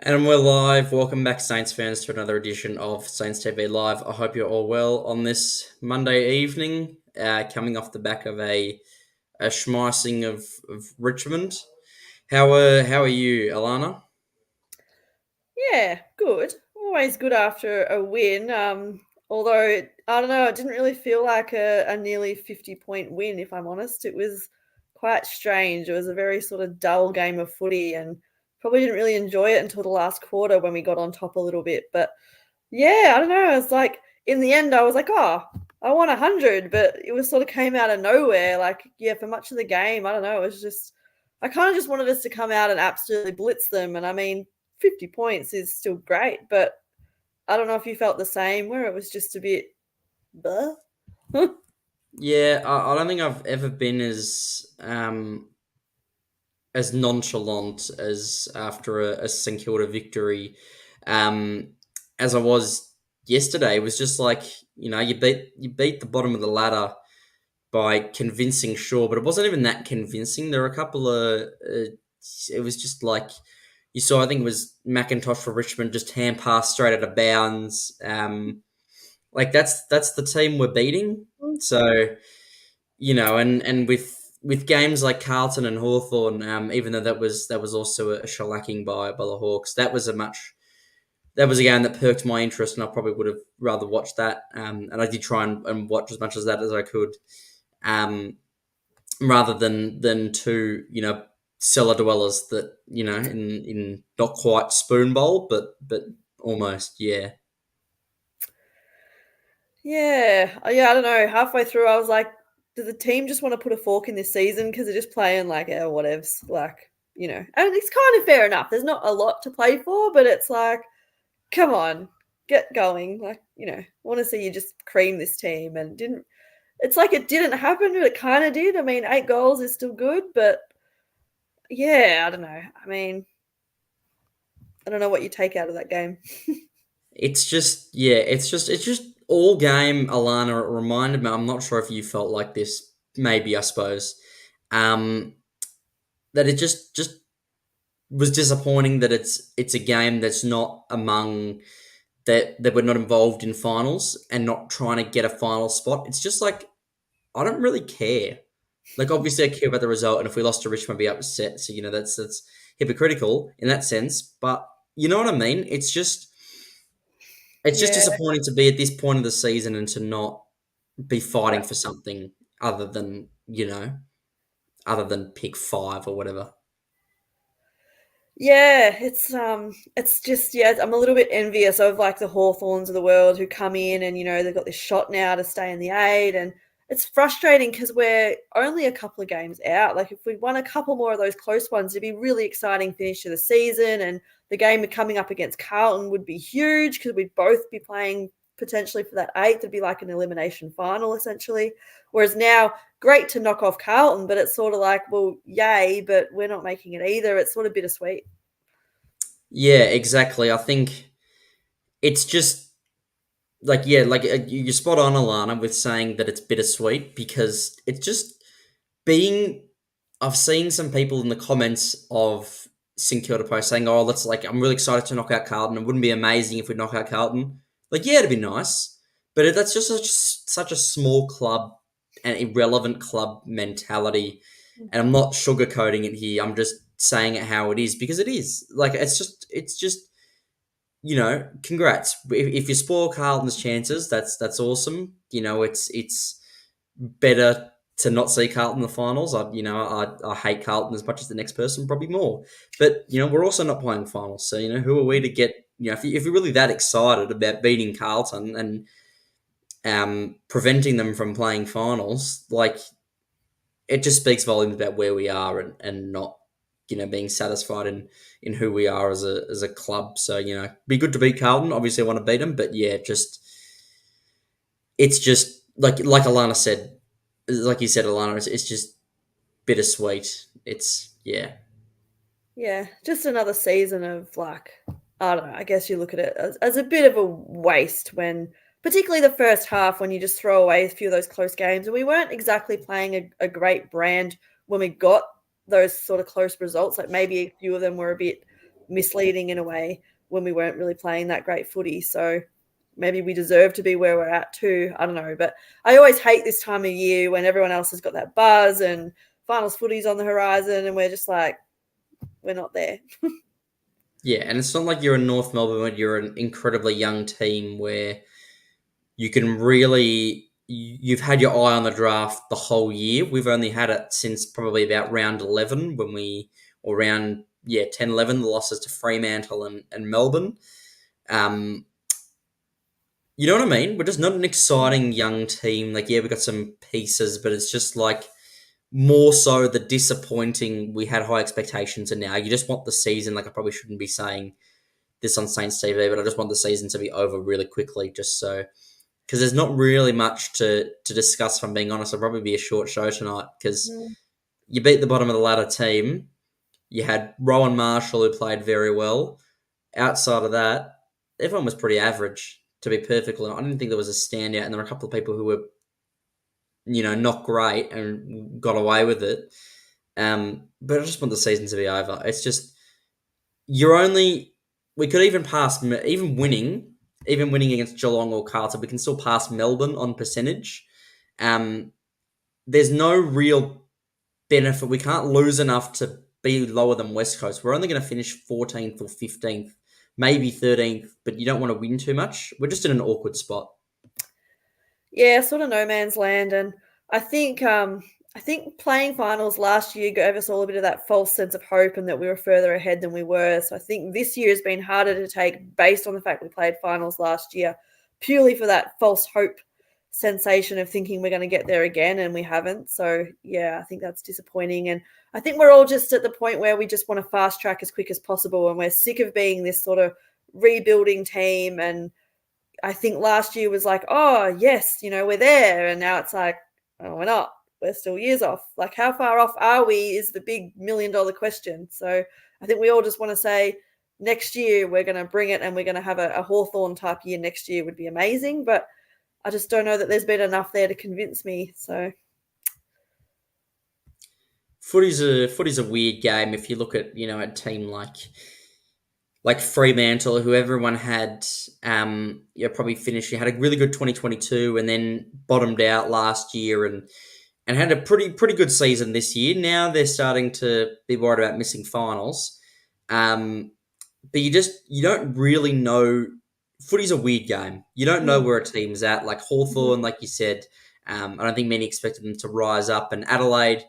And we're live. Welcome back, Saints fans, to another edition of Saints TV Live. I hope you're all well on this Monday evening, coming off the back of a schmeissing of Richmond. How are you, Alana? Yeah, good. Always good after a win. Although I don't know, it didn't really feel like a nearly 50-point win, if I'm honest. It was quite strange. It was a very sort of dull game of footy and probably didn't really enjoy it until the last quarter when we got on top a little bit. But yeah, I don't know. It's like in the end I was like, oh, I won 100, but it was sort of came out of nowhere. Like, yeah, for much of the game, I don't know. It was just I kind of just wanted us to come out and absolutely blitz them. And I mean, 50 points is still great, but I don't know if you felt the same where it was just a bit, "Bleh." Yeah, I don't think I've ever been as nonchalant as after a St Kilda victory, um, as I was yesterday. It was just like you beat the bottom of the ladder by convincing, sure, but it wasn't even that convincing. There were a couple of. It was just like you saw. I think it was McIntosh for Richmond just hand pass straight out of bounds. Like that's the team we're beating. So and with games like Carlton and Hawthorn, even though that was also a shellacking by the Hawks, that was a game that perked my interest, and I probably would have rather watched that. And I did try and watch as much as that as I could. Um, Rather than two cellar dwellers that in not quite spoon bowl but almost, yeah. Yeah. Yeah, I don't know. Halfway through, I was like, does the team just want to put a fork in this season? Because they're just playing like, yeah, whatevs. Like, and it's kind of fair enough. There's not a lot to play for, but it's like, come on, get going. Like, want to see you just cream this team and didn't. It's like it didn't happen, but it kind of did. I mean, 8 goals is still good, but yeah, I don't know. I mean, I don't know what you take out of that game. It's just all game, Alana. It reminded me. I'm not sure if you felt like this. Maybe, I suppose. Um, that it just was disappointing that it's a game that's not among that we're not involved in finals and not trying to get a final spot. It's just like I don't really care. Like, obviously, I care about the result, and if we lost to Richmond, I'd be upset. So that's hypocritical in that sense. But you know what I mean? It's just Yeah, disappointing to be at this point of the season and to not be yeah. fighting for something other than other than pick five or whatever. Yeah, it's just I'm a little bit envious of like the Hawthorns of the world who come in and they've got this shot now to stay in the eight, and it's frustrating because we're only a couple of games out. Like if we won a couple more of those close ones, it'd be really exciting finish to the season, and the game coming up against Carlton would be huge because we'd both be playing potentially for that eighth. It'd be like an elimination final essentially. Whereas now great to knock off Carlton, but it's sort of like, well, yay, but we're not making it either. It's sort of bittersweet. Yeah, exactly. I think it's just like, yeah, like you're spot on, Alana, with saying that it's bittersweet because it's just being. I've seen some people in the comments of St Kilda post saying, "Oh, let's like I'm really excited to knock out Carlton. It wouldn't be amazing if we knock out Carlton." Like, yeah, it'd be nice, but that's just such a small club and irrelevant club mentality. And I'm not sugarcoating it here. I'm just saying it how it is because it is. Like, it's just congrats. If you spoil Carlton's chances, that's awesome. It's better to not see Carlton in the finals. I hate Carlton as much as the next person, probably more. But we're also not playing finals, so who are we to get? If you're really that excited about beating Carlton and preventing them from playing finals, like it just speaks volumes about where we are and not being satisfied in who we are as a club. So be good to beat Carlton. Obviously, I want to beat them, but yeah, it's just like Alana said, like you said, Alana, it's just bittersweet. It's yeah. Yeah, just another season of like, I don't know, I guess you look at it as a bit of a waste when, particularly the first half, when you just throw away a few of those close games. And we weren't exactly playing a great brand when we got those sort of close results. Like maybe a few of them were a bit misleading in a way when we weren't really playing that great footy. So maybe we deserve to be where we're at too. I don't know. But I always hate this time of year when everyone else has got that buzz and finals footy's on the horizon and we're just like, we're not there. Yeah, and it's not like you're in North Melbourne where you're an incredibly young team where you can really you've had your eye on the draft the whole year. We've only had it since probably about round 11 when we or round 10 11 the losses to Fremantle and Melbourne. You know what I mean? We're just not an exciting young team. Like, yeah, we got some pieces, but it's just like more so the disappointing. We had high expectations, and now you just want the season. Like, I probably shouldn't be saying this on Saints TV, but I just want the season to be over really quickly, just so because there's not really much to discuss. If I'm being honest, it'll probably be a short show tonight because you beat the bottom of the ladder team. You had Rowan Marshall who played very well. Outside of that, everyone was pretty average. To be perfectly honest, I didn't think there was a standout, and there were a couple of people who were, not great and got away with it. But I just want the season to be over. It's just we could even pass even winning against Geelong or Carlton, we can still pass Melbourne on percentage. There's no real benefit. We can't lose enough to be lower than West Coast. We're only going to finish 14th or 15th, maybe 13th, but you don't want to win too much. We're just in an awkward spot. Yeah, sort of no man's land. And I think playing finals last year gave us all a bit of that false sense of hope and that we were further ahead than we were. So I think this year has been harder to take based on the fact we played finals last year, purely for that false hope sensation of thinking we're going to get there again, and we haven't. So yeah, I think that's disappointing. And I think we're all just at the point where we just want to fast track as quick as possible, and we're sick of being this sort of rebuilding team. And I think last year was like, oh yes, we're there, and now it's like, oh, we're not. We're still years off. Like, how far off are we is the big $1 million question. So I think we all just want to say next year we're going to bring it, and we're going to have a Hawthorn type year next year would be amazing. But I just don't know that there's been enough there to convince me. So Footy's a weird game. If you look at a team like Fremantle, who everyone had, probably finished. You had a really good 2022, and then bottomed out last year, and had a pretty good season this year. Now they're starting to be worried about missing finals, but you don't really know. Footy's a weird game. You don't know where a team's at. Like Hawthorn, like you said, I don't think many expected them to rise up. And Adelaide,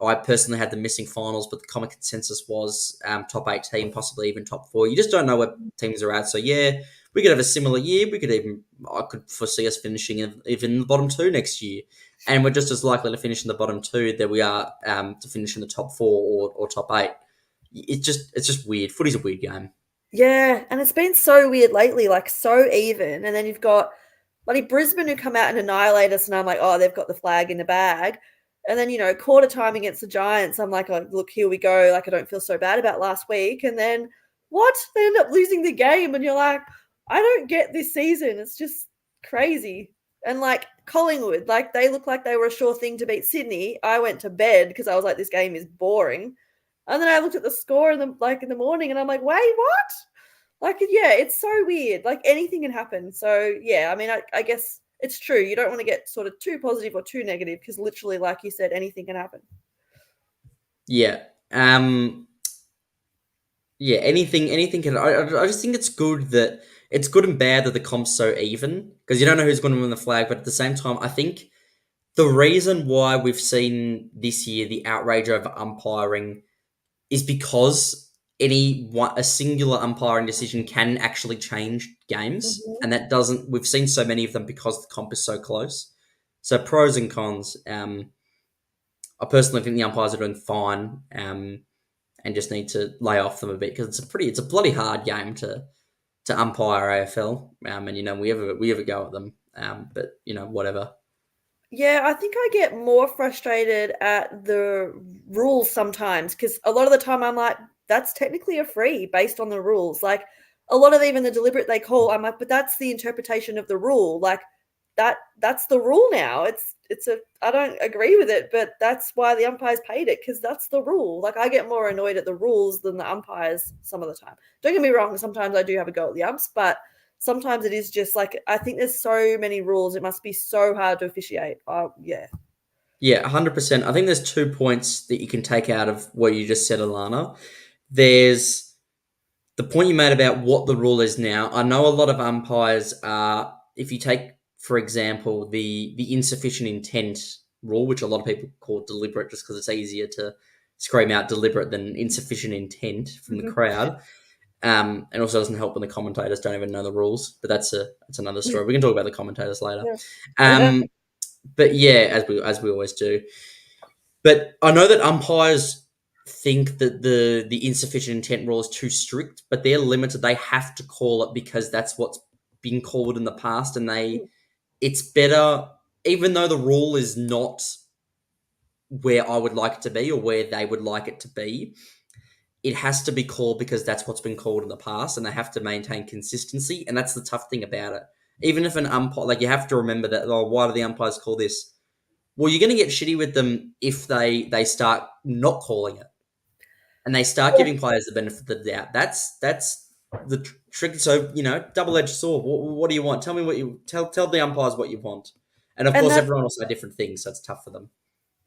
I personally had them missing finals, but the common consensus was top 8 team, possibly even top 4. You just don't know where teams are at. So yeah, we could have a similar year. I could foresee us finishing even in the bottom 2 next year, and we're just as likely to finish in the bottom 2 that we are to finish in the top 4 or top 8. It's just weird. Footy's a weird game. yeah, and it's been so weird lately, like so even. And then you've got Brisbane who come out and annihilate us, and I'm like, oh, they've got the flag in the bag. And then, quarter time against the Giants, I'm like, oh, look, here we go. Like, I don't feel so bad about last week. And then what? They end up losing the game. And you're like, I don't get this season. It's just crazy. And like Collingwood, like they look like they were a sure thing to beat Sydney. I went to bed because I was like, this game is boring. And then I looked at the score in the morning, and I'm like, wait, what? Like, yeah, it's so weird. Like, anything can happen. So yeah, I mean, I guess it's true. You don't want to get sort of too positive or too negative because literally, like you said, anything can happen. Yeah. Yeah, anything can. I just think it's good and bad that the comp's so even because you don't know who's going to win the flag, but at the same time, I think the reason why we've seen this year the outrage over umpiring is because a singular umpiring decision can actually change games, and that doesn't. We've seen so many of them because the comp is so close. So pros and cons. I personally think the umpires are doing fine, and just need to lay off them a bit because it's a bloody hard game to umpire AFL. And we ever go at them. But whatever. Yeah, I think I get more frustrated at the rules sometimes because a lot of the time I'm like, that's technically a free based on the rules. Like a lot of even the deliberate they call, I'm like, but that's the interpretation of the rule. Like that's the rule now. I don't agree with it, but that's why the umpires paid it, because that's the rule. Like, I get more annoyed at the rules than the umpires some of the time. Don't get me wrong, sometimes I do have a go at the umps, but sometimes it is just like, I think there's so many rules, it must be so hard to officiate. Yeah. Yeah, 100%. I think there's 2 points that you can take out of what you just said, Alana. There's the point you made about what the rule is now. I know a lot of umpires are, if you take, for example, the insufficient intent rule, which a lot of people call deliberate just because it's easier to scream out deliberate than insufficient intent from the crowd. And also doesn't help when the commentators don't even know the rules, but that's another story. We can talk about the commentators later. Yeah. But yeah, as we always do. But I know that umpires think that the insufficient intent rule is too strict, but they're limited. They have to call it because that's what's been called in the past, and it's better, even though the rule is not where I would like it to be or where they would like it to be. It has to be called because that's what's been called in the past, and they have to maintain consistency, and that's the tough thing about it. Even if an umpire, like, you have to remember that, why do the umpires call this? Well, you're going to get shitty with them if they start not calling it and they start giving players the benefit of the doubt. That's the trick. So, double-edged sword. What do you want? Tell me what you tell the umpires what you want, and of And course that everyone will say different things, so it's tough for them.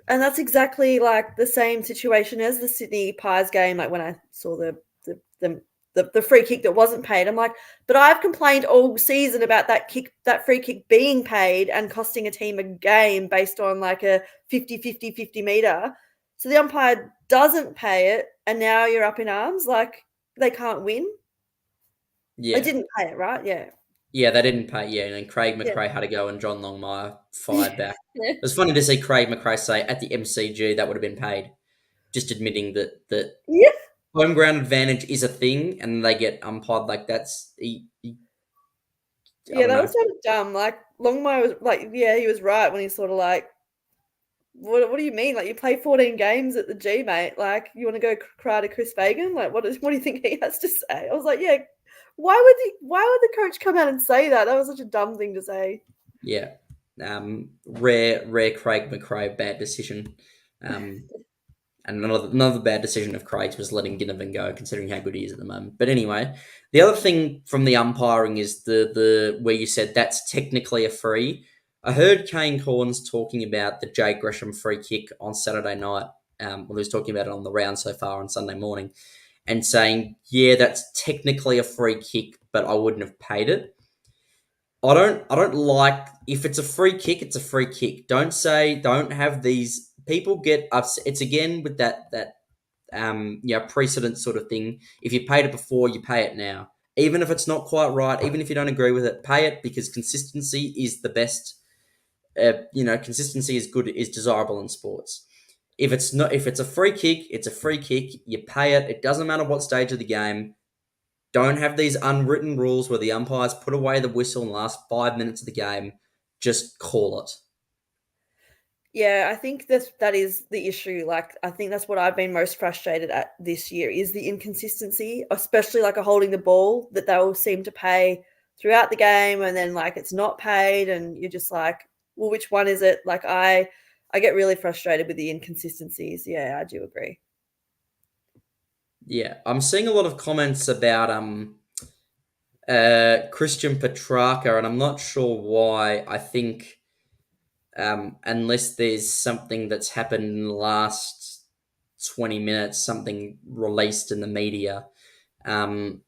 and that's exactly like the same situation as the Sydney Pies game. Like, when I saw the free kick that wasn't paid, I'm like, but I've complained all season about that free kick being paid and costing a team a game based on like a 50 meter. So the umpire doesn't pay it, and now you're up in arms like they can't win. They Yeah. didn't pay it, right? Yeah. Yeah, they didn't pay. Yeah, and then Craig Yeah. McRae had to go, and John Longmire fired back. Yeah. It was funny to see Craig McRae say at the MCG that would have been paid, just admitting that Yeah. home ground advantage is a thing, and they get umpired like that's. I Yeah, don't that know. was sort of dumb. Like, Longmire was like, yeah, he was right when he's sort of like, what do you mean? Like, you play 14 games at the G, mate. Like, you want to go cry to Chris Fagan? Like, what do you think he has to say? I was like, yeah, why would the coach come out and say that? That was such a dumb thing to say. Yeah, rare Craig McRae bad decision. And another bad decision of Craig's was letting Ginnivan go, considering how good he is at the moment. But anyway, the other thing from the umpiring is the where you said that's technically a free. I heard Kane Corns talking about the Jay Gresham free kick on Saturday night. He was talking about it on the round so far on Sunday morning, and saying, yeah, that's technically a free kick, but I wouldn't have paid it. I don't like, if it's a free kick, it's a free kick. Don't have these people get upset. It's again with that precedent sort of thing. If you paid it before, you pay it now. Even if it's not quite right, even if you don't agree with it, pay it, because consistency is the best. Consistency is good, is desirable in sports. If it's a free kick, it's a free kick. You pay it. It doesn't matter what stage of the game. Don't have these unwritten rules where the umpires put away the whistle in the last 5 minutes of the game. Just call it. Yeah, I think that is the issue. Like, I think that's what I've been most frustrated at this year, is the inconsistency, especially like a holding the ball that they all seem to pay throughout the game, and then like it's not paid, and you're just like, well, which one is it? Like, I get really frustrated with the inconsistencies. Yeah, I do agree. Yeah, I'm seeing a lot of comments about Christian Petracca, and I'm not sure why. I think unless there's something that's happened in the last 20 minutes, something released in the media.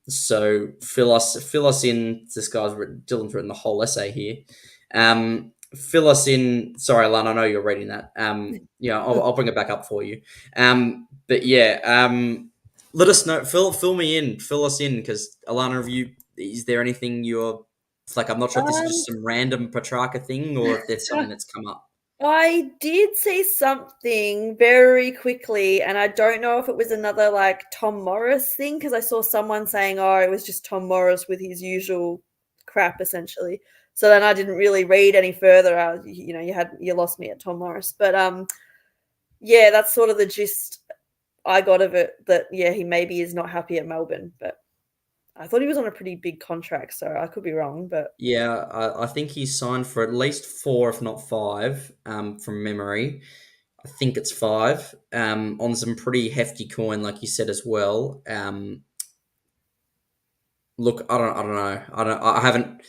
So fill us in. Dylan's written the whole essay here. Fill us in. Sorry, Alana, I know you're reading that. I'll bring it back up for you. But yeah, let us know. Fill me in. Fill us in, because Alana, is there anything you're? It's like, I'm not sure if this is Um, just some random Petrarca thing or if there's something that's come up. I did see something very quickly, and I don't know if it was another like Tom Morris thing, because I saw someone saying, "Oh, it was just Tom Morris with his usual crap," essentially. So then I didn't really read any further. You lost me at Tom Morris, but yeah, that's sort of the gist I got of it. That, yeah, he maybe is not happy at Melbourne, but I thought he was on a pretty big contract, so I could be wrong, but Yeah, I think he's signed for at least four, if not five, from memory. I think it's five, on some pretty hefty coin, like you said as well. Look, I don't know. I haven't.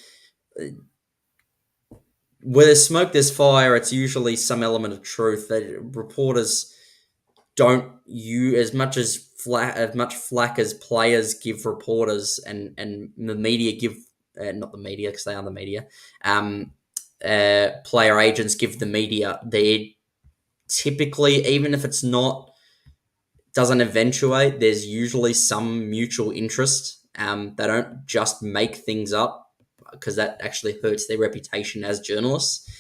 Where there's smoke, there's fire. It's usually some element of truth that reporters don't you as much as much flack as players give reporters and the media give not the media because they are the media player agents give the media. They typically, even if it's not doesn't eventuate, there's usually some mutual interest. They don't just make things up because that actually hurts their reputation as journalists.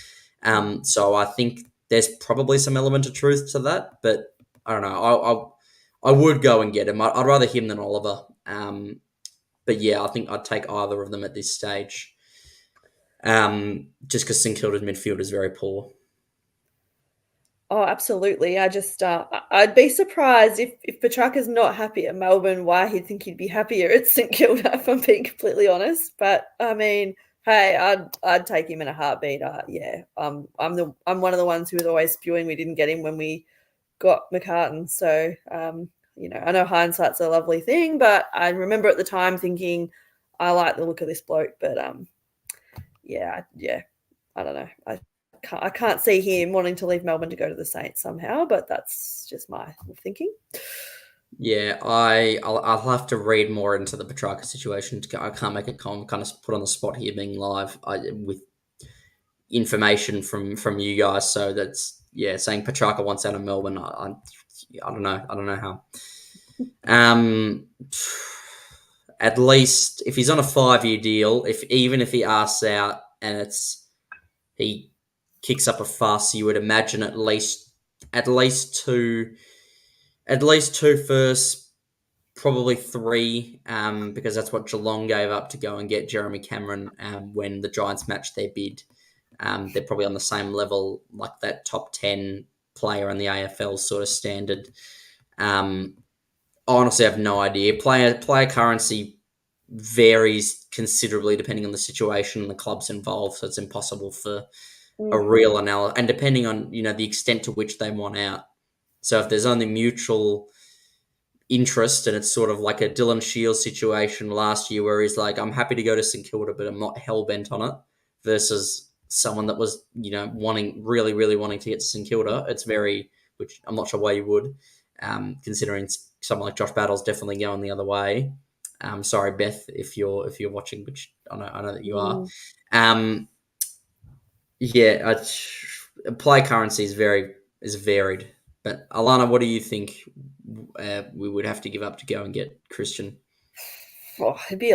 So I think there's probably some element of truth to that, but I don't know. I would go and get him. I'd rather him than Oliver. But yeah, I think I'd take either of them at this stage. Just because St Kilda's midfield is very poor. oh, absolutely. I'd be surprised if Petracca's not happy at Melbourne, why he'd think he'd be happier at St Kilda, if I'm being completely honest. But I mean, hey, I'd take him in a heartbeat. Yeah, I'm one of the ones who was always spewing we didn't get him when we got McCartan. So, I know hindsight's a lovely thing, but I remember at the time thinking, I like the look of this bloke, but yeah, I don't know. I can't see him wanting to leave Melbourne to go to the Saints somehow, but that's just my thinking. Yeah, I'll have to read more into the Petrarca situation. I can't make a comment, kind of put on the spot here, being live with information from you guys. So that's yeah, saying Petrarca wants out of Melbourne. I don't know. I don't know how. Um, at least if he's on a 5-year deal, even if he asks out and he kicks up a fuss, you would imagine at least two firsts, probably three, because that's what Geelong gave up to go and get Jeremy Cameron when the Giants matched their bid. They're probably on the same level, like that top 10 player in the AFL sort of standard. I honestly have no idea. Player currency varies considerably depending on the situation and the clubs involved, so it's impossible for a real analysis. And depending on the extent to which they want out. So if there's only mutual interest and it's sort of like a Dylan Shields situation last year where he's like, I'm happy to go to St Kilda, but I'm not hell bent on it, versus someone that was really really wanting to get to St Kilda. It's very, which I'm not sure why you would, considering someone like Josh Battle's definitely going the other way. Sorry, Beth, if you're watching, which I know that you are. Yeah, play currency is varied. But Alana, what do you think we would have to give up to go and get Christian? Oh, it'd be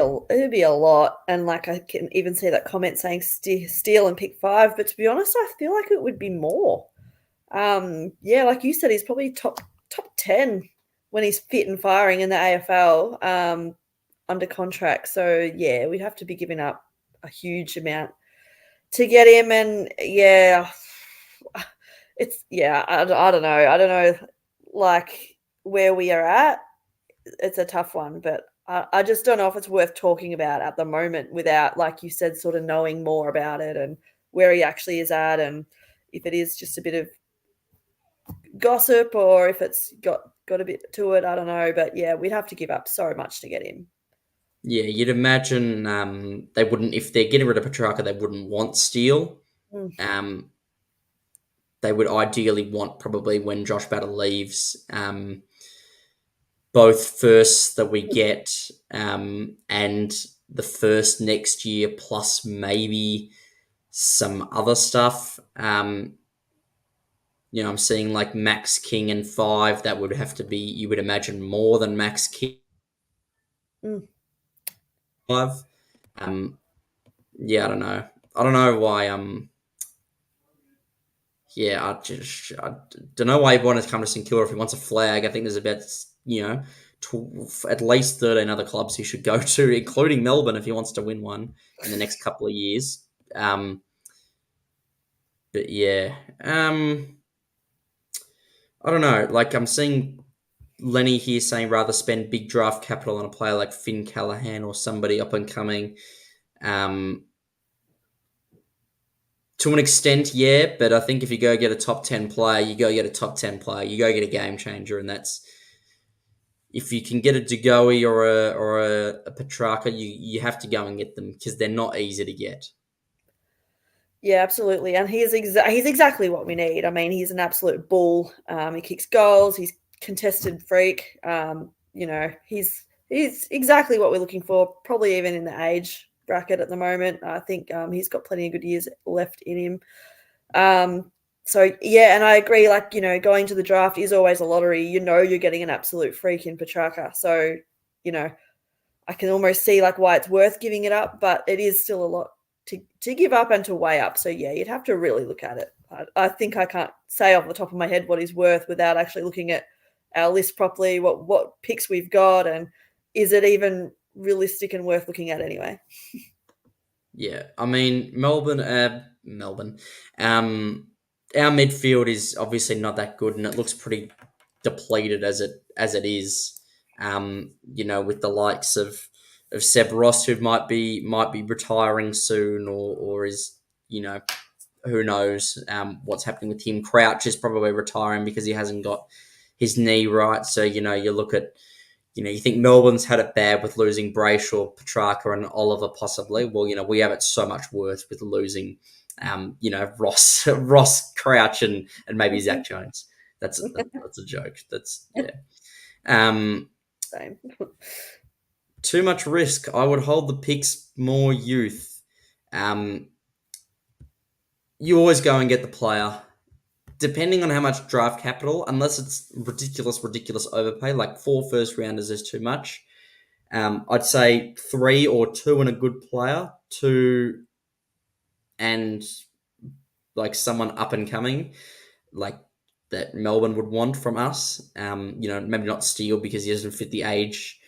a lot, and like I can even see that comment saying steal and pick 5. But to be honest, I feel like it would be more. Yeah, like you said, he's probably top 10 when he's fit and firing in the AFL under contract. So yeah, we'd have to be giving up a huge amount to get him, and yeah, I don't know. I don't know, like where we are at. It's a tough one, but I just don't know if it's worth talking about at the moment without, like you said, sort of knowing more about it and where he actually is at, and if it is just a bit of gossip or if it's got a bit to it. I don't know, but yeah, we'd have to give up so much to get him. Yeah, you'd imagine they wouldn't, if they're getting rid of Petrarca, they wouldn't want Steele. Mm. They would ideally want, probably when Josh Battle leaves, both firsts that we get and the first next year, plus maybe some other stuff. I'm seeing like Max King and 5. That would have to be, you would imagine, more than Max King Mm. 5. Yeah, I don't know. I don't know why. Yeah, I don't know why he wanted to come to St Kilda if he wants a flag. I think there's about at least 13 other clubs he should go to, including Melbourne, if he wants to win one in the next couple of years. But yeah, I don't know. Like I'm seeing Lenny here saying rather spend big draft capital on a player like Finn Callahan or somebody up and coming. Um, to an extent, yeah, but I think if you go get a top 10 player, you go get a top 10 player, you go get a game changer, and that's if you can get a Degoe or a Petracca, you have to go and get them because they're not easy to get. Yeah, absolutely, and he's exactly what we need. I mean, he's an absolute bull. He kicks goals. He's contested freak. He's exactly what we're looking for. Probably even in the age bracket at the moment. I think he's got plenty of good years left in him. So yeah, and I agree. Like going to the draft is always a lottery. You're getting an absolute freak in Petracca. So I can almost see like why it's worth giving it up, but it is still a lot to give up and to weigh up. So yeah, you'd have to really look at it. I think I can't say off the top of my head what he's worth without actually looking at our list properly, what picks we've got, and is it even realistic and worth looking at anyway? Yeah, I mean Melbourne. Our midfield is obviously not that good, and it looks pretty depleted as it is. With the likes of Seb Ross, who might be retiring soon, or is who knows what's happening with him. Crouch is probably retiring because he hasn't got his knee right. So you look at you think Melbourne's had it bad with losing Brayshaw, Petracca, and Oliver possibly. Well, we have it so much worse with losing, Ross, Crouch, and maybe Zach Jones. That's a joke. That's yeah. Same. Too much risk. I would hold the picks more youth. You always go and get the player. Depending on how much draft capital, unless it's ridiculous overpay, like 4 first rounders is too much. I'd say 3 or 2 and a good player, 2 and like someone up and coming, like that Melbourne would want from us. Maybe not Steele because he doesn't fit the age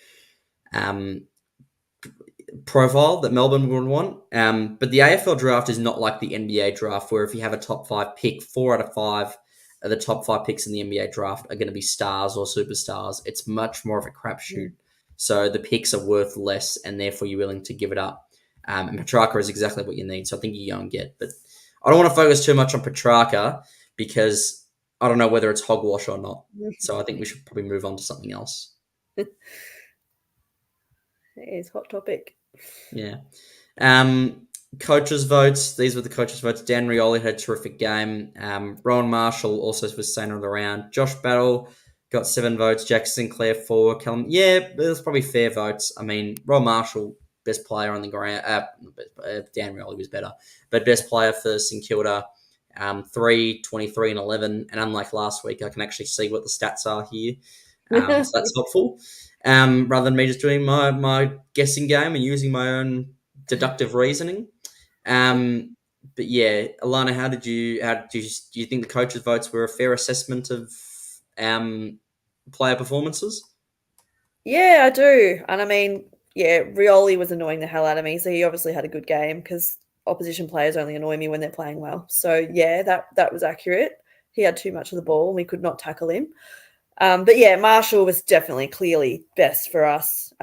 profile that Melbourne would want. But the AFL draft is not like the NBA draft, where if you have a top 5 pick, 4 out of 5 of the top 5 picks in the NBA draft are going to be stars or superstars. It's much more of a crapshoot. So the picks are worth less, and therefore you're willing to give it up. And Petracca is exactly what you need. So I think you go and get. But I don't want to focus too much on Petracca because I don't know whether it's hogwash or not. So I think we should probably move on to something else. It is hot topic. Yeah. Coaches' votes. These were the coaches' votes. Dan Rioli had a terrific game. Rowan Marshall also was saying on the round. Josh Battle got 7 votes. Jack Sinclair 4. Callum, yeah, there's probably fair votes. I mean, Rowan Marshall, best player on the ground. Dan Rioli was better, but best player for St Kilda. 3, 23, and 11. And unlike last week, I can actually see what the stats are here. So that's helpful. Rather than me just doing my guessing game and using my own deductive reasoning. But yeah, Alana, do you think the coaches' votes were a fair assessment of player performances? Yeah, I do. And I mean, yeah, Rioli was annoying the hell out of me. So he obviously had a good game because opposition players only annoy me when they're playing well. So yeah, that was accurate. He had too much of the ball and we could not tackle him. But yeah, Marshall was definitely clearly best for us.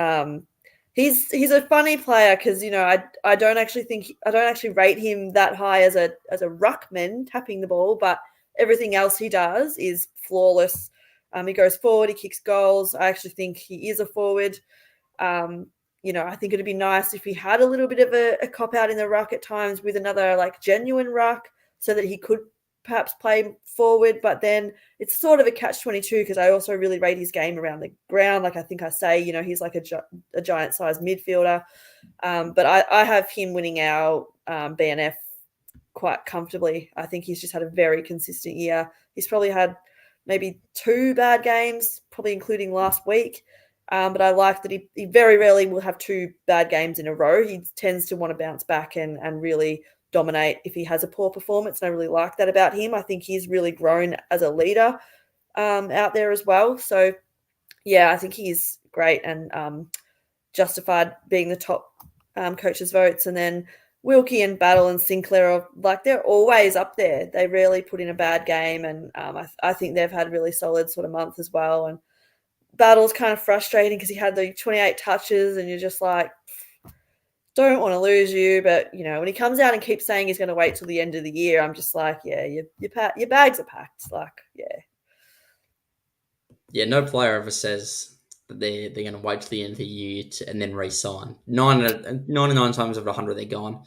He's a funny player because I don't actually rate him that high as a ruckman tapping the ball, but everything else he does is flawless. He goes forward, he kicks goals. I actually think he is a forward. I think it'd be nice if he had a little bit of a cop out in the ruck at times with another like genuine ruck so that he could perhaps play forward, but then it's sort of a catch-22 because I also really rate his game around the ground. Like I think I say, he's like a giant-sized midfielder. But I have him winning our BNF quite comfortably. I think he's just had a very consistent year. He's probably had maybe 2 bad games, probably including last week. But I like that he very rarely will have 2 bad games in a row. He tends to want to bounce back and really dominate if he has a poor performance. And I really like that about him. I think he's really grown as a leader out there as well. So, yeah, I think he's great and justified being the top coaches' votes. And then Wilkie and Battle and Sinclair are they're always up there. They rarely put in a bad game. And I think they've had a really solid sort of month as well. And battle's kind of frustrating because he had the 28 touches, and you're just like, don't want to lose you. But when he comes out and keeps saying he's going to wait till the end of the year, I'm just like, yeah, your bags are packed. Like, yeah. Yeah, no player ever says that they're going to wait till the end of the year and then re-sign. 99 times out of 100 they're gone,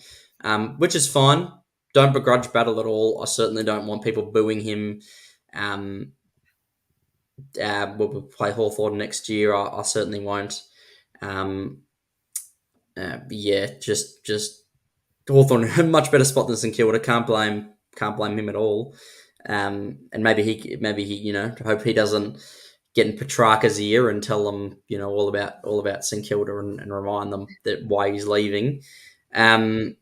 which is fine. Don't begrudge Battle at all. I certainly don't want people booing him. Um, we'll play Hawthorn next year. I certainly won't. Um, yeah, just Hawthorn in a much better spot than St Kilda. Can't blame him at all. And maybe he hope he doesn't get in Petracca's ear and tell them all about St Kilda and remind them that why he's leaving. Um,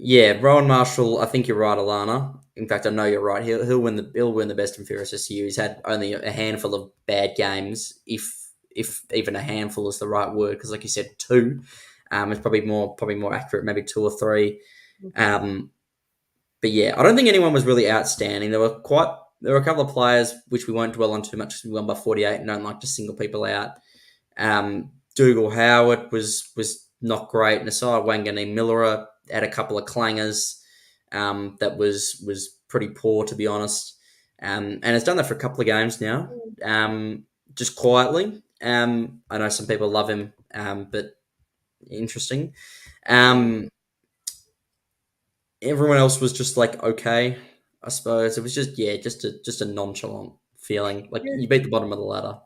yeah, Rowan Marshall. I think you're right, Alana. In fact, I know you're right. He'll win the best and fairest this year. He's had only a handful of bad games, if even a handful is the right word, because like you said, two. It's probably more accurate, maybe two or three. Mhm. Um, but yeah, I don't think anyone was really outstanding. There were a couple of players which we won't dwell on too much because we won by 48 and don't like to single people out. Dougal Howard was not great. Nasai Wangani Miller had a couple of clangers. That was pretty poor, to be honest. And it's done that for a couple of games now. Just quietly. I know some people love him, but interesting. Mm. Um, Everyone else was just like okay, I suppose. It was just a nonchalant feeling. Like Yeah. you beat the bottom of the ladder.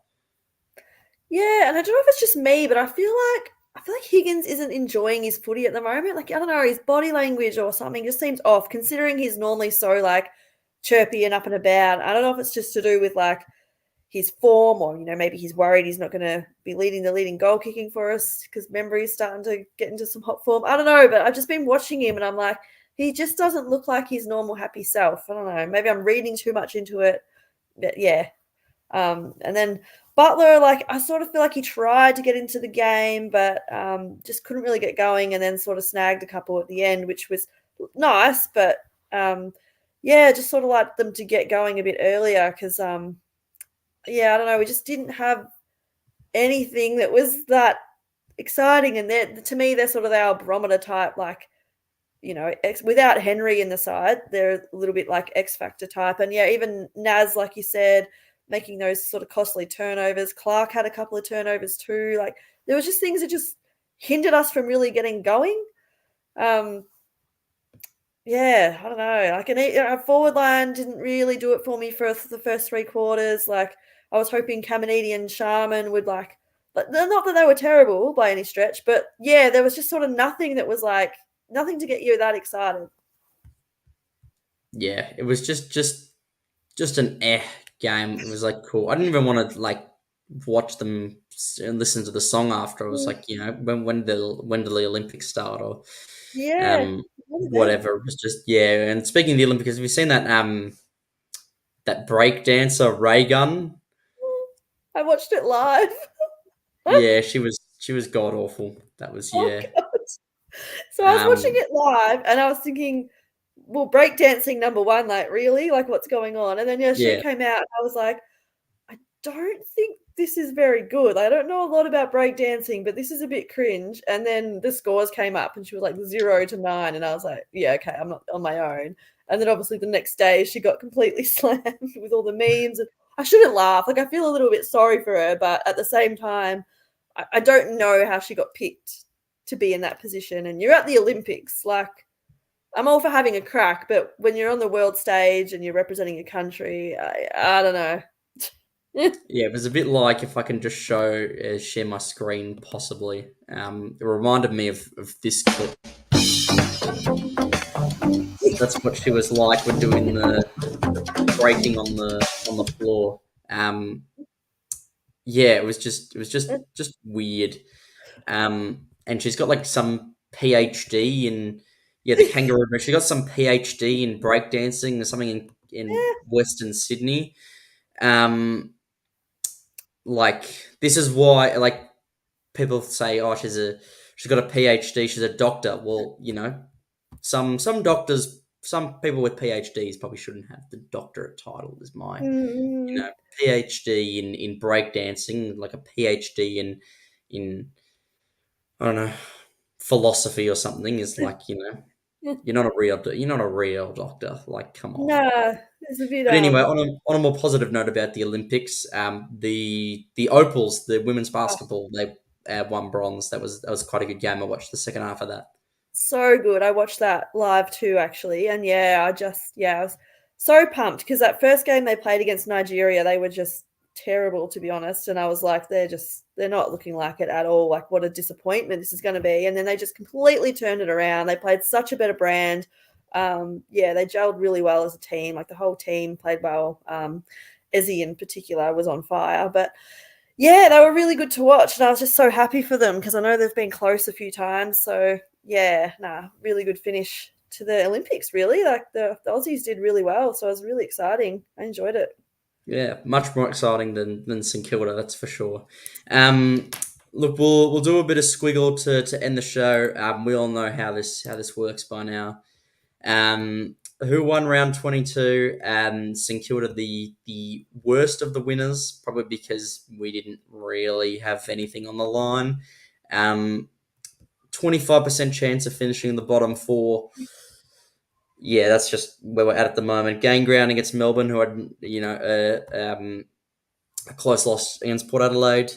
Yeah, and I don't know if it's just me, but I feel like Higgins isn't enjoying his footy at the moment. Like, I don't know, his body language or something just seems off, considering he's normally so like chirpy and up and about. I don't know if it's just to do with like his form, or maybe he's worried he's not going to be leading goal kicking for us because Membry's starting to get into some hot form. I don't know, but I've just been watching him and I'm like, he just doesn't look like his normal happy self. I don't know. Maybe I'm reading too much into it. But yeah. And then Butler, like, I sort of feel like he tried to get into the game, but just couldn't really get going, and then sort of snagged a couple at the end, which was nice. But yeah, just sort of like them to get going a bit earlier because, yeah, I don't know, we just didn't have anything that was that exciting. And to me, they're sort of our barometer type, like, without Henry in the side, they're a little bit like X Factor type. And yeah, even Naz, like you said, making those sort of costly turnovers. Clark had a couple of turnovers too. Like, there was just things that just hindered us from really getting going. Um, yeah, I don't know. Like, a forward line didn't really do it for me for the first three quarters. Like, I was hoping Caminiti and Sharman would but not that they were terrible by any stretch, but yeah, there was just sort of nothing that was like nothing to get you that excited. Yeah, it was just an game. It was like cool. I didn't even want to like watch them and listen to the song after. I was Mm. like, when do the Olympics start or Yeah, one of them. whatever. It was just yeah. And speaking of the Olympics, have you seen that break dancer Ray Gun? I watched it live. Yeah, she was god awful. That was Oh yeah. god. So I was watching Um, it live and I was thinking, well, breakdancing number one, like, really? Like, what's going on? And then yeah, she yeah, came out and I was like, I don't think this is very good. I don't know a lot about breakdancing, but this is a bit cringe. And then the scores came up and she was like 0 to 9. And I was like, yeah, okay, I'm not on my own. And then obviously the next day she got completely slammed with all the memes. And I shouldn't laugh. Like, I feel a little bit sorry for her, but at the same time, I don't know how she got picked to be in that position. And you're at the Olympics. Like, I'm all for having a crack, but when you're on the world stage and you're representing a country, I don't know. yeah. It was a bit like if I can just share my screen possibly. It reminded me of this clip. That's what she was like when doing the breaking on the floor. Um, yeah, it was just weird. And she's got like some PhD in the kangaroo. She got some PhD in breakdancing or something in Yeah, Western Sydney. Um, like this is why like people say, oh, she's got a PhD, she's a doctor. Well, some doctors some people with PhDs probably shouldn't have the doctorate title. Is my Mm, PhD in breakdancing, like a PhD in I don't know philosophy or something is like you're not a real doctor. Like, come on. nah, it's a bit But anyway, on a more positive note about the Olympics, the Opals, the women's oh, basketball, they won bronze. That was quite a good game. I watched the second half of that. so good. I watched that live too, actually, and I was so pumped because that first game they played against Nigeria, they were just terrible, to be honest. And I was like, they're not looking like it at all. Like, what a disappointment this is going to be. And then they just completely turned it around. They played such a better brand. Yeah, they gelled really well as a team. Like the whole team played well. Ezzy in particular was on fire, but yeah, they were really good to watch, and I was just so happy for them because I know they've been close a few times. So yeah, nah, really good finish to the Olympics. Really, like the Aussies did really well, so it was really exciting. I enjoyed it. Yeah, much more exciting than St Kilda, that's for sure. Um, Look, we'll do a bit of squiggle to end the show. We all know how this works by now. Who won round 22? St Kilda, the worst of the winners, probably because we didn't really have anything on the line. 25% chance of finishing in the bottom four. Yeah, that's just where we're at the moment. Game ground against Melbourne, who had a close loss against Port Adelaide.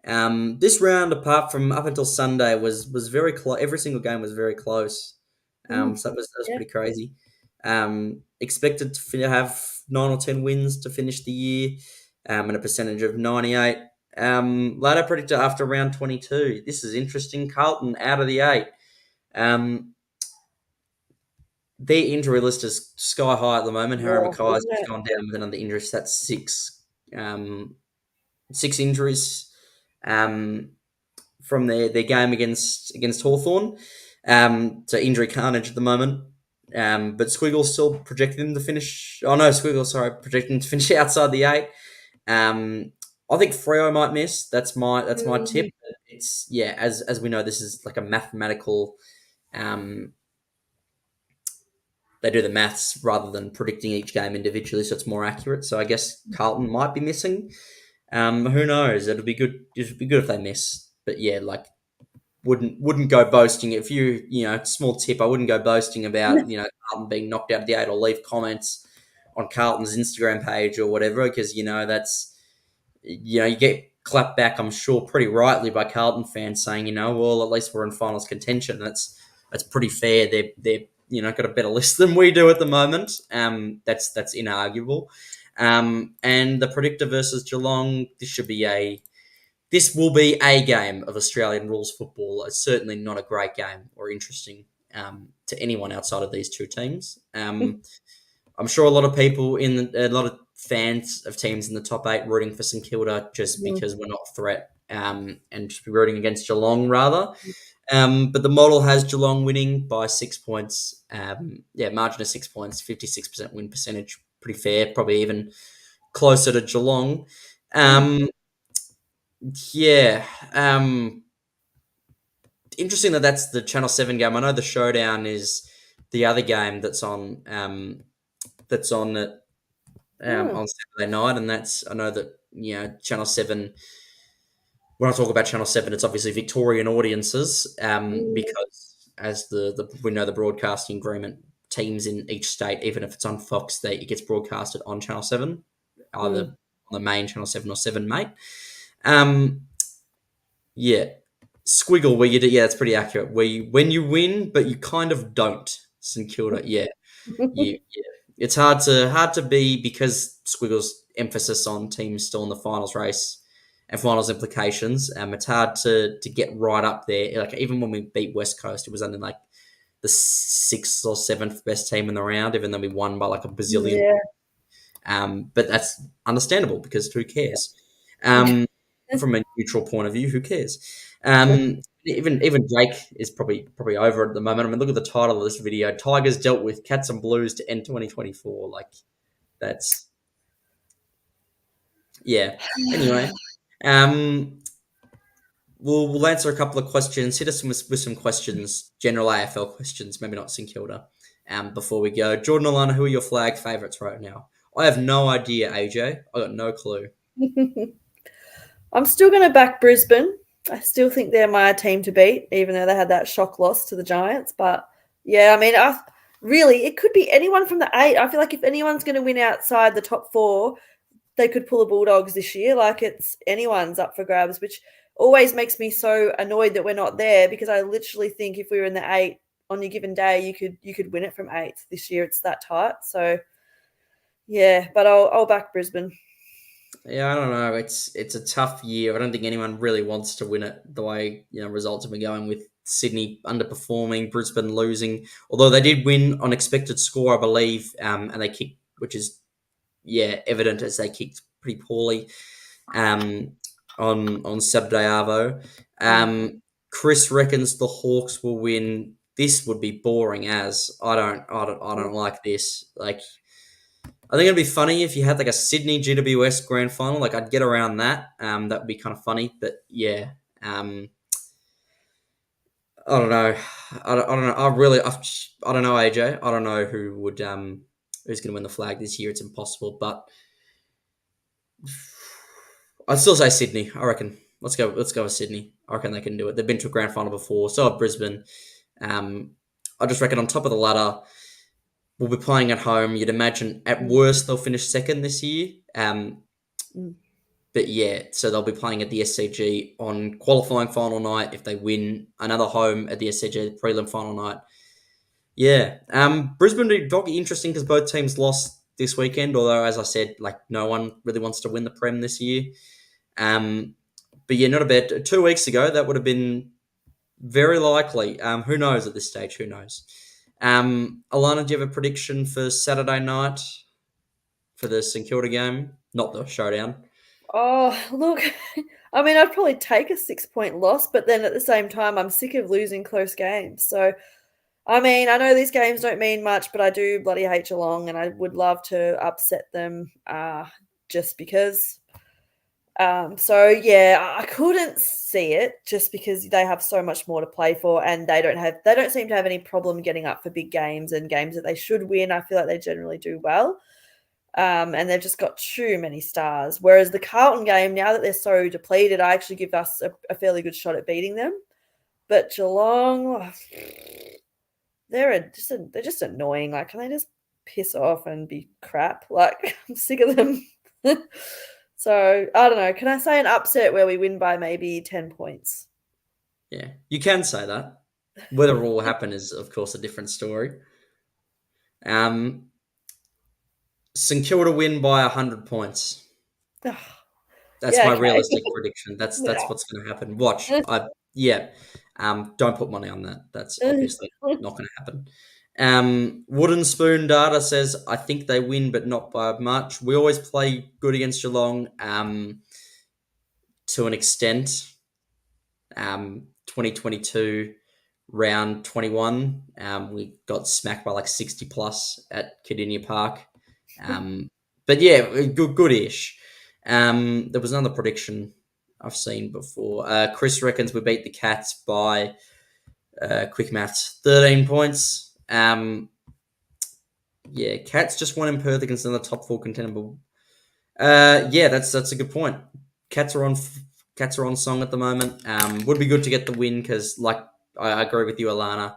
This round, apart from up until Sunday, was very close. Every single game was very close. Mm, So that was yeah. pretty crazy. Expected to have 9 or 10 wins to finish the year, and a percentage of 98. Ladder predictor after round 22. This is interesting. Carlton out of the 8. Um, their injury list is sky high at the moment. Harry Yeah, Mackay's isn't just it? gone down with another injury. So that's um, six injuries from their game against Hawthorn. So injury carnage at the moment. But Squiggle's still projecting them to finish. Oh no, Squiggle, sorry, projecting to finish outside the 8. I think Freo might miss. That's my tip. Mm, It's as we know, this is like a mathematical. Um, they do the maths rather than predicting each game individually, so it's more accurate. So I guess Carlton might be missing. Who knows? It'll be good. It'd be good if they miss. But yeah, like wouldn't go boasting. If small tip, I wouldn't go boasting about Carlton being knocked out of the 8 or leave comments on Carlton's Instagram page or whatever because that's you get clapped back. I'm sure pretty rightly by Carlton fans saying well at least we're in finals contention. That's pretty fair. They're got a better list than we do at the moment. That's inarguable. And the predictor versus Geelong. This will be a game of Australian rules football. It's certainly not a great game or interesting to anyone outside of these two teams. I'm sure a lot of people a lot of fans of teams in the top 8 rooting for St Kilda just mm, because we're not a threat and just be rooting against Geelong rather. But the model has Geelong winning by 6 points. Margin of 6 points, 56% win percentage. Pretty fair, probably even closer to Geelong. mm, Yeah. Interesting that's the Channel 7 game. I know the Showdown is the other game that's mm, on Saturday night, and I know that Channel 7. When I talk about Channel 7, it's obviously Victorian audiences, mm, because as we know the broadcasting agreement, teams in each state, even if it's on Fox, it gets broadcasted on Channel 7, either mm. on the main Channel 7 or 7 Mate. Um, yeah, Squiggle, where it's pretty accurate. When you win, but you kind of don't. St Kilda, yeah, yeah. It's hard to be because Squiggle's emphasis on teams still in the finals race and finals implications. It's hard to get right up there. Like even when we beat West Coast, it was only like the 6th or 7th best team in the round, even though we won by like a bazillion. Yeah. But that's understandable because who cares? From a neutral point of view, who cares? Even Drake is probably over at the moment. I mean, look at the title of this video: "Tigers dealt with Cats and Blues to end 2024." Like that's yeah. Anyway, um, we'll answer a couple of questions. Hit us with some questions, general AFL questions, maybe not St Kilda. before we go. Jordan, Alana, who are your flag favourites right now? I have no idea, AJ. I got no clue. I'm still going to back Brisbane. I still think they're my team to beat, even though they had that shock loss to the Giants. But yeah, I mean, really, it could be anyone from the 8. I feel like if anyone's going to win outside the top 4, they could pull the Bulldogs this year. Like, it's anyone's up for grabs, which always makes me so annoyed that we're not there, because I literally think if we were in the 8 on a given day, you could win it from 8th this year. It's that tight. So yeah, but I'll back Brisbane. Yeah, I don't know. It's a tough year. I don't think anyone really wants to win it the way results have been going, with Sydney underperforming, Brisbane losing. Although they did win on expected score, I believe, and they kicked, which is evident, as they kicked pretty poorly on Saturday Arvo. Chris reckons the Hawks will win. This would be boring as I don't like this. Like, I think it'd be funny if you had like a Sydney GWS grand final. Like, I'd get around that. That would be kind of funny. But yeah, I don't know. I don't know. I don't know, AJ. I don't know who's going to win the flag this year. It's impossible. But I'd still say Sydney. I reckon. Let's go with Sydney. I reckon they can do it. They've been to a grand final before. So have Brisbane. I just reckon on top of the ladder, we'll be playing at home. You'd imagine at worst they'll finish second this year. But yeah, so they'll be playing at the SCG on qualifying final night. If they win, another home at the SCG prelim final night. Yeah. Brisbane did interesting because both teams lost this weekend, although, as I said, like, no one really wants to win the Prem this year. But yeah, not a bad. 2 weeks ago, that would have been very likely. Who knows at this stage? Who knows? Alana, do you have a prediction for Saturday night for the St Kilda game? Not the showdown. Oh, look, I mean, I'd probably take a 6-point loss, but then at the same time, I'm sick of losing close games. So, I mean, I know these games don't mean much, but I do bloody hate Geelong, and I would love to upset them just because. So yeah, I couldn't see it just because they have so much more to play for, and they don't seem to have any problem getting up for big games and games that they should win. I feel like they generally do well. And they've just got too many stars. Whereas the Carlton game, now that they're so depleted, I actually give us a fairly good shot at beating them. But Geelong, they're just annoying. Like, can they just piss off and be crap? Like, I'm sick of them. So, I don't know. Can I say an upset where we win by maybe 10 points? Yeah, you can say that. Whether it will happen is, of course, a different story. St Kilda win by 100 points. That's my realistic prediction. That's what's going to happen. Watch. Don't put money on that. That's obviously not going to happen. Wooden Spoon Data says, I think they win, but not by much. We always play good against Geelong to an extent. 2022, round 21, we got smacked by like 60 plus at Cardinia Park. But yeah, good-ish. There was another prediction I've seen before. Chris reckons we beat the Cats by quick maths, 13 points. Cats just won in Perth against another top 4 contender. That's a good point. Cats are on song at the moment. Would be good to get the win because, like, I agree with you, Alana.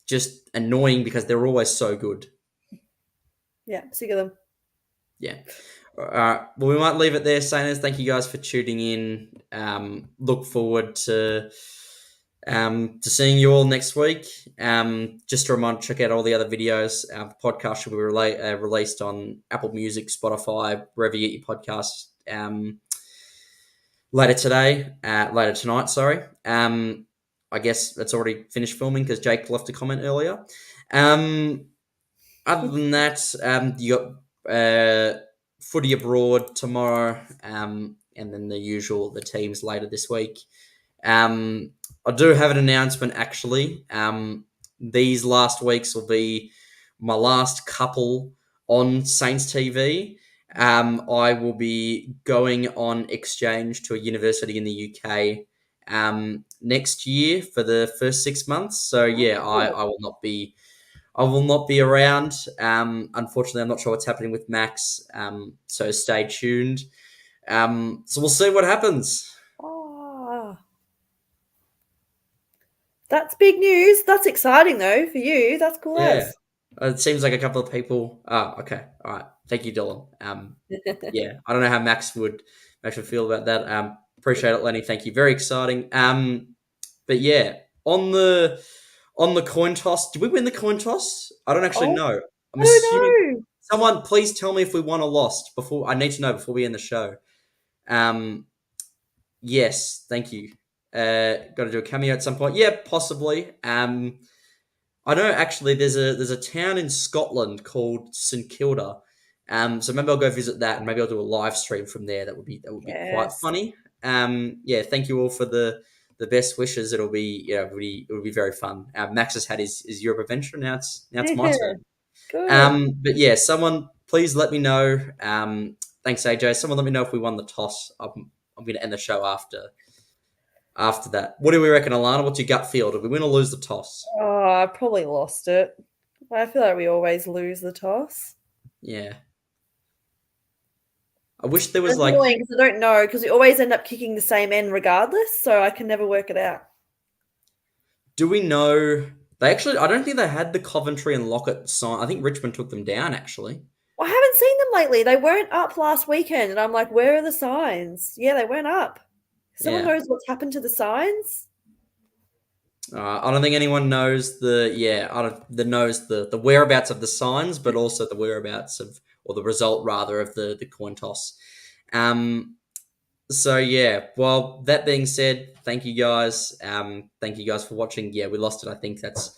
Just annoying because they're always so good. Yeah, sick of them. Yeah. Well, we might leave it there, Sainers. Thank you guys for tuning in. Look forward to seeing you all next week. Just a reminder, check out all the other videos. The podcast will be released on Apple Music, Spotify, wherever you get your podcasts. Later tonight. Sorry. I guess it's already finished filming because Jake left a comment earlier. Other than that, you got footy abroad tomorrow, and then the teams later this week. I do have an announcement, actually. These last weeks will be my last couple on Saints TV. I will be going on exchange to a university in the UK next year for the first 6 months. So yeah, Oh, I will not be around. Unfortunately, I'm not sure what's happening with Max. So stay tuned. So we'll see what happens. oh, that's big news. That's exciting though for you. That's cool Yeah. as. It seems like a couple of people. Oh, okay. All right. Thank you, Dylan. Yeah, I don't know how Max would feel about that. Appreciate it, Lenny. Thank you. Very exciting. But yeah, on the coin toss, did we win the coin toss? I don't actually Oh, know. I'm I assuming don't know. someone please tell me if we won or lost before. I need to know before we end the show. Um, yes, thank you. Got to do a cameo at some point. Yeah, possibly. I know actually there's a town in Scotland called St Kilda. So maybe I'll go visit that and maybe I'll do a live stream from there. That would be quite Yes. funny. Yeah, thank you all for the best wishes. It'll be very fun. Max has had his Europe adventure. Now it's my turn. Good. But yeah, someone please let me know. Thanks AJ. Someone let me know if we won the toss. I'm going to end the show after that. What do we reckon, Alana? What's your gut feel? Did we win or lose the toss? Oh, I probably lost it. I feel like we always lose the toss. Yeah. I wish there was It's like, annoying because I don't know because we always end up kicking the same end regardless, so I can never work it out. do we know? They actually, I don't think they had the Coventry and Lockett sign. I think Richmond took them down actually. Well, I haven't seen them lately. They weren't up last weekend, and I'm like, where are the signs? Yeah, they weren't up. Someone Yeah. knows what's happened to the signs? I don't think anyone knows I don't the knows the whereabouts of the signs, but also the whereabouts of or the result rather of the coin toss. Um. So yeah. Well, that being said, thank you guys. Thank you guys for watching. Yeah, we lost it. I think that's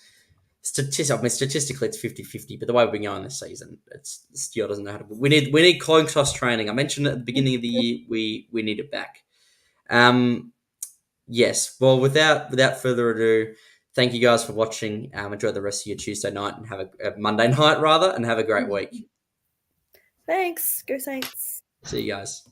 statistically it's 50-50, but the way we've been going this season, it's Steel doesn't know how to. We need coin toss training. I mentioned at the beginning of the year we need it back. Um, yes. Well, without further ado, thank you guys for watching. Enjoy the rest of your Tuesday night and have a Monday night rather, and have a great week. Thanks. Go Saints. See you guys.